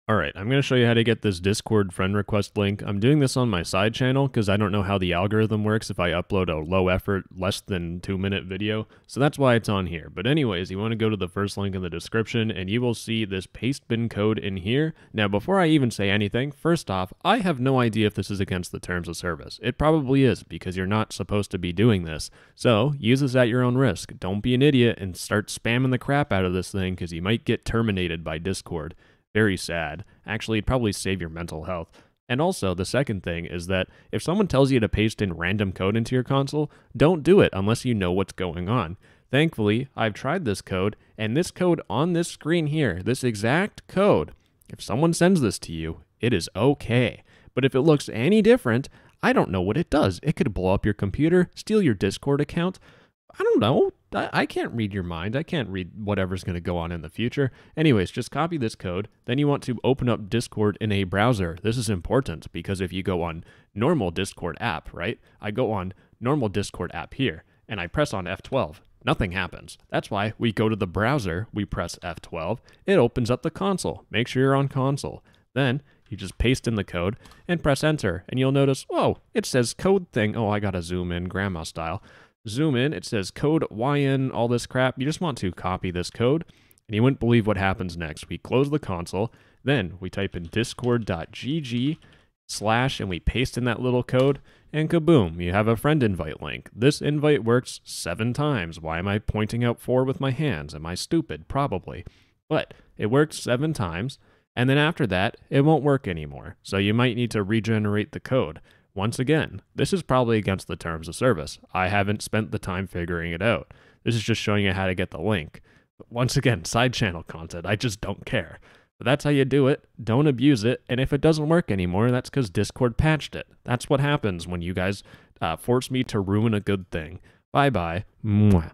Alright, I'm going to show you how to get this Discord friend request link. I'm doing this on my side channel because I don't know how the algorithm works if I upload a low effort, less than 2-minute video, so that's why it's on here. But anyways, you want to go to the first link in the description and you will see this paste bin code in here. Now before I even say anything, first off, I have no idea if this is against the terms of service. It probably is because you're not supposed to be doing this. So use this at your own risk. Don't be an idiot and start spamming the crap out of this thing because you might get terminated by Discord. Very sad. Actually, it'd probably save your mental health. And also, the second thing is that if someone tells you to paste in random code into your console, don't do it unless you know what's going on. Thankfully, I've tried this code, and this code on this screen here, this exact code, if someone sends this to you, it is okay. But if it looks any different, I don't know what it does. It could blow up your computer, steal your Discord account. I don't know. I can't read your mind. I can't read whatever's going to go on in the future. Anyways, just copy this code. Then you want to open up Discord in a browser. This is important because if you go on normal Discord app, right? I go on normal Discord app here and I press on F12. Nothing happens. That's why we go to the browser, we press F12. It opens up the console. Make sure you're on console. Then you just paste in the code and press enter. And you'll notice, oh, it says code thing. Oh, I got to zoom in grandma style. Zoom in, it says code YN, all this crap. You just want to copy this code, and you wouldn't believe what happens next. We close the console, then we type in discord.gg/ and we paste in that little code, and kaboom, you have a friend invite link. This invite works 7 times. Why am I pointing out 4 with my hands? Am I stupid? Probably. But it works 7 times, and then after that, it won't work anymore. So you might need to regenerate the code. Once again, this is probably against the terms of service. I haven't spent the time figuring it out. This is just showing you how to get the link. But once again, side channel content, I just don't care. But that's how you do it. Don't abuse it. And if it doesn't work anymore, that's because Discord patched it. That's what happens when you guys force me to ruin a good thing. Bye-bye. Mwah.